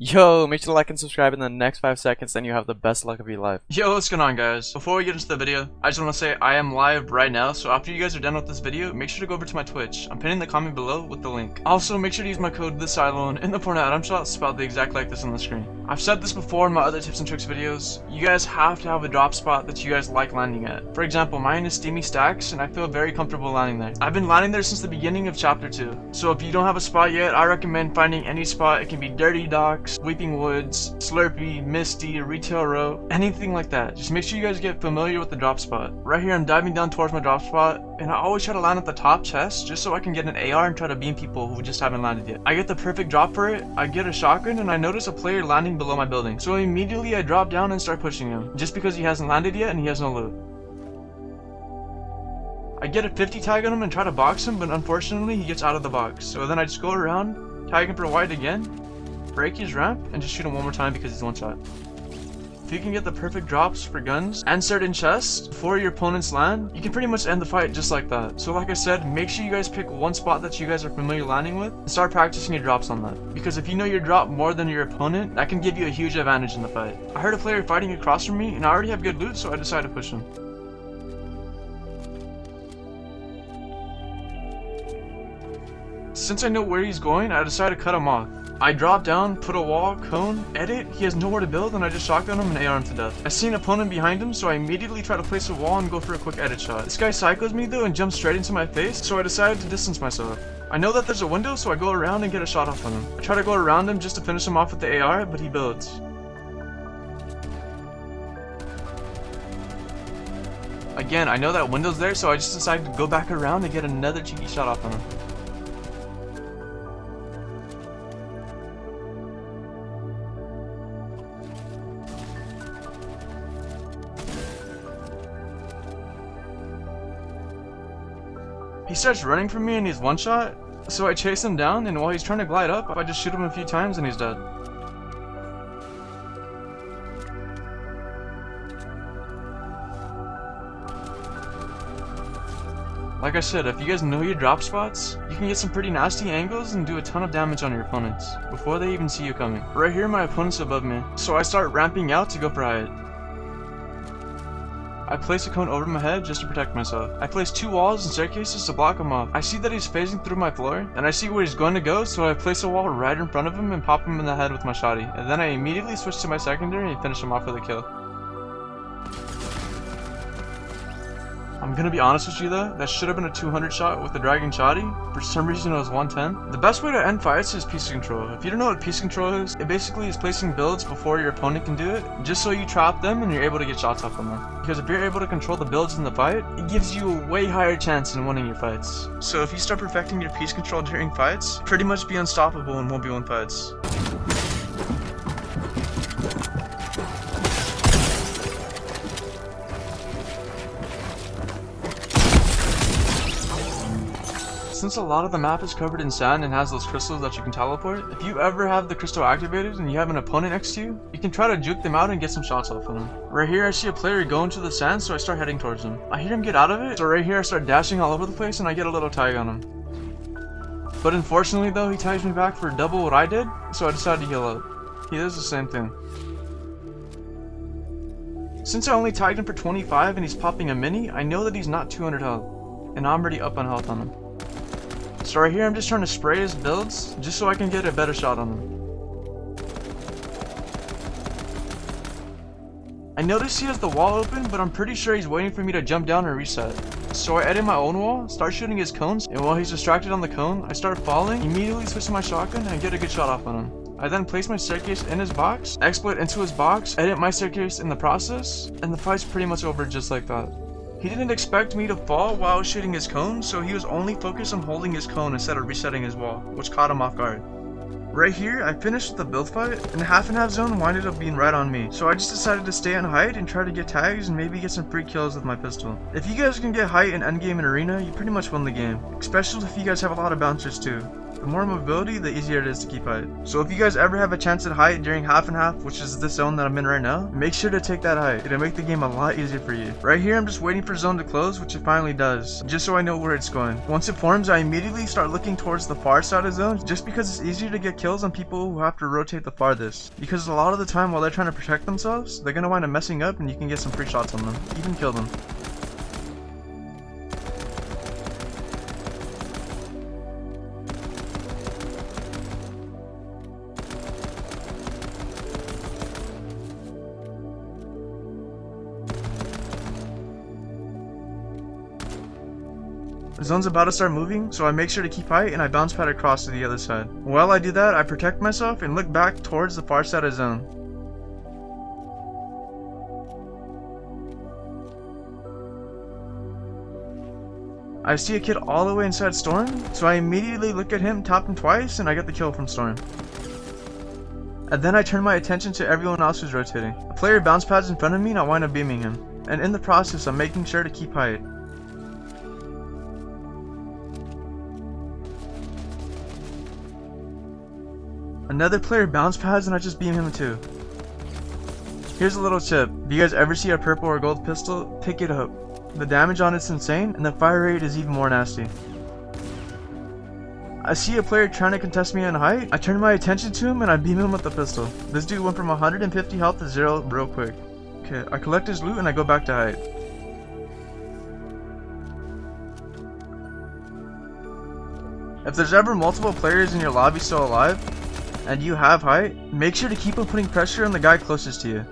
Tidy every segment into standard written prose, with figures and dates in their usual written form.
Yo, make sure to like and subscribe in the next 5 seconds, then you have the best luck of your life. Yo, what's going on, guys? Before we get into the video, I just want to say I am live right now, so after you guys are done with this video, make sure to go over to my Twitch. I'm pinning the comment below with the link. Also, make sure to use my code THISILONE in the Fortnite item shop spelled the exact like this on the screen. I've said this before in my other tips and tricks videos, you guys have to have a drop spot that you guys like landing at. For example, mine is Steamy Stacks, and I feel very comfortable landing there. I've been landing there since the beginning of Chapter 2, so if you don't have a spot yet, I recommend finding any spot. It can be Dirty Docks, Weeping Woods, Slurpee, Misty, Retail Row, anything like that. Just make sure you guys get familiar with the drop spot. Right here I'm diving down towards my drop spot, and I always try to land at the top chest just so I can get an AR and try to beam people who just haven't landed yet. I get the perfect drop for it, I get a shotgun, and I notice a player landing below my building. So immediately I drop down and start pushing him, just because he hasn't landed yet and he has no loot. I get a 50 tag on him and try to box him, but unfortunately he gets out of the box. So then I just go around, tag him for white again, break his ramp, and just shoot him one more time because he's one shot. If you can get the perfect drops for guns and certain chests before your opponents land, you can pretty much end the fight just like that. So like I said, make sure you guys pick one spot that you guys are familiar landing with and start practicing your drops on that. Because if you know your drop more than your opponent, that can give you a huge advantage in the fight. I heard a player fighting across from me and I already have good loot, so I decided to push him. Since I know where he's going, I decided to cut him off. I drop down, put a wall, cone, edit, he has nowhere to build, and I just shotgun him and AR him to death. I see an opponent behind him, so I immediately try to place a wall and go for a quick edit shot. This guy cycles me though and jumps straight into my face, so I decided to distance myself. I know that there's a window, so I go around and get a shot off on him. I try to go around him just to finish him off with the AR, but he builds. Again, I know that window's there, so I just decided to go back around and get another cheeky shot off on him. He starts running from me and he's one shot, so I chase him down, and while he's trying to glide up, I just shoot him a few times and he's dead. Like I said, if you guys know your drop spots, you can get some pretty nasty angles and do a ton of damage on your opponents before they even see you coming. Right here my opponent's above me, so I start ramping out to go for height. I place a cone over my head just to protect myself. I place 2 walls and staircases to block him off. I see that he's phasing through my floor, and I see where he's going to go, so I place a wall right in front of him and pop him in the head with my shotty. And then I immediately switch to my secondary and finish him off with a kill. I'm gonna be honest with you though, that should have been a 200 shot with the dragon shotty. For some reason it was 110. The best way to end fights is piece control. If you don't know what piece control is, it basically is placing builds before your opponent can do it, just so you trap them and you're able to get shots off on them. Because if you're able to control the builds in the fight, it gives you a way higher chance in winning your fights. So if you start perfecting your piece control during fights, pretty much be unstoppable in 1v1 fights. Since a lot of the map is covered in sand and has those crystals that you can teleport, if you ever have the crystal activated and you have an opponent next to you, you can try to juke them out and get some shots off on them. Right here I see a player go into the sand, so I start heading towards him. I hear him get out of it, so right here I start dashing all over the place and I get a little tag on him. But unfortunately though, he tags me back for double what I did, so I decided to heal up. He does the same thing. Since I only tagged him for 25 and he's popping a mini, I know that he's not 200 health, and I'm already up on health on him. So right here I'm just trying to spray his builds, just so I can get a better shot on him. I notice he has the wall open, but I'm pretty sure he's waiting for me to jump down and reset. So I edit my own wall, start shooting his cones, and while he's distracted on the cone, I start falling, immediately switch to my shotgun, and get a good shot off on him. I then place my staircase in his box, exploit into his box, edit my staircase in the process, and the fight's pretty much over just like that. He didn't expect me to fall while I was shooting his cone, so he was only focused on holding his cone instead of resetting his wall, which caught him off guard. Right here, I finished with the build fight, and the half and half zone winded up being right on me, so I just decided to stay on height and try to get tags and maybe get some free kills with my pistol. If you guys can get height in endgame and arena, you pretty much win the game, especially if you guys have a lot of bouncers too. The more mobility, the easier it is to keep height. So if you guys ever have a chance at height during half and half, which is this zone that I'm in right now, make sure to take that height. It'll make the game a lot easier for you. Right here, I'm just waiting for zone to close, which it finally does, just so I know where it's going. Once it forms, I immediately start looking towards the far side of zone, just because it's easier to get kills on people who have to rotate the farthest. Because a lot of the time while they're trying to protect themselves, they're gonna wind up messing up and you can get some free shots on them, even kill them. The zone's about to start moving, so I make sure to keep height and I bounce pad across to the other side. While I do that, I protect myself and look back towards the far side of zone. I see a kid all the way inside Storm, so I immediately look at him, tap him twice, and I get the kill from Storm. And then I turn my attention to everyone else who's rotating. A player bounce pads in front of me and I wind up beaming him. And in the process, I'm making sure to keep height. Another player bounce pads and I just beam him too. Here's a little tip. If you guys ever see a purple or gold pistol, pick it up. The damage on it's insane and the fire rate is even more nasty. I see a player trying to contest me on height. I turn my attention to him and I beam him with the pistol. This dude went from 150 health to 0 real quick. Okay, I collect his loot and I go back to height. If there's ever multiple players in your lobby still alive, and you have height, make sure to keep on putting pressure on the guy closest to you.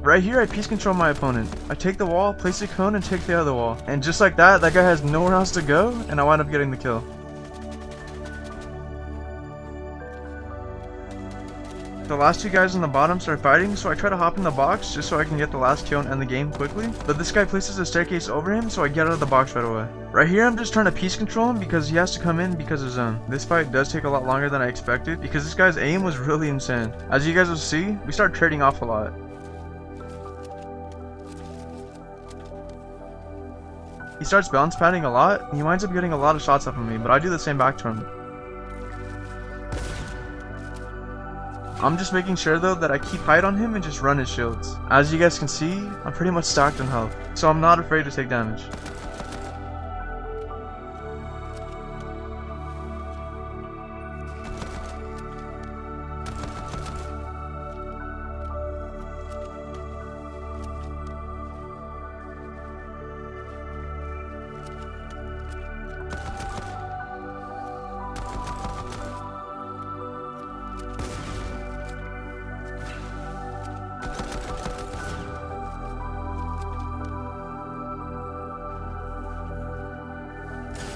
Right here, I piece control my opponent. I take the wall, place a cone, and take the other wall. And just like that, that guy has nowhere else to go, and I wind up getting the kill. The last two guys on the bottom start fighting, so I try to hop in the box just so I can get the last kill and end the game quickly. But this guy places a staircase over him, so I get out of the box right away. Right here, I'm just trying to piece control him because he has to come in because of zone. This fight does take a lot longer than I expected because this guy's aim was really insane. As you guys will see, we start trading off a lot. He starts bounce padding a lot, and he winds up getting a lot of shots off of me, but I do the same back to him. I'm just making sure though that I keep height on him and just run his shields. As you guys can see, I'm pretty much stacked in health, so I'm not afraid to take damage.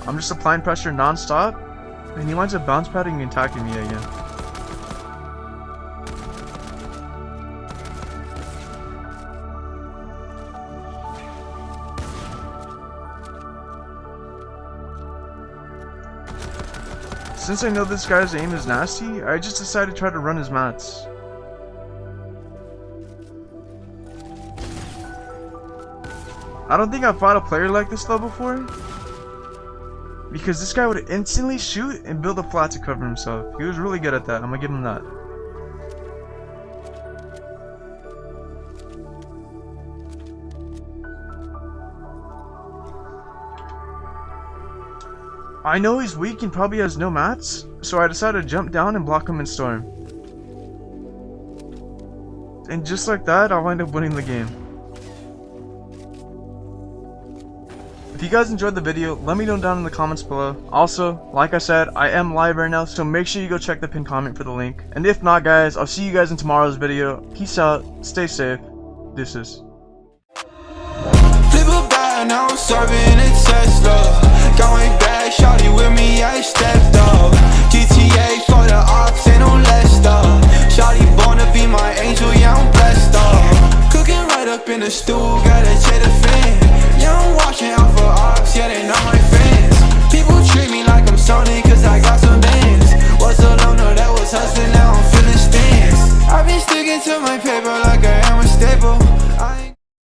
I'm just applying pressure non-stop, and he winds up bounce padding and attacking me again. Since I know this guy's aim is nasty, I just decided to try to run his mats. I don't think I've fought a player like this though before, because this guy would instantly shoot and build a flat to cover himself. He was really good at that, I'm gonna give him that. I know he's weak and probably has no mats, so I decided to jump down and block him in storm. And just like that, I'll wind up winning the game. If you guys enjoyed the video, let me know down in the comments below. Also, like I said, I am live right now, so make sure you go check the pinned comment for the link. And if not guys, I'll see you guys in tomorrow's video. Peace out, stay safe, deuces. Flip a bag, now I'm serving a Tesla. Going back, shawty with me, I stepped up. GTA for the ops and no less stuff. Shawty born to be my angel, yeah I'm blessed up. Cooking right up in the stew.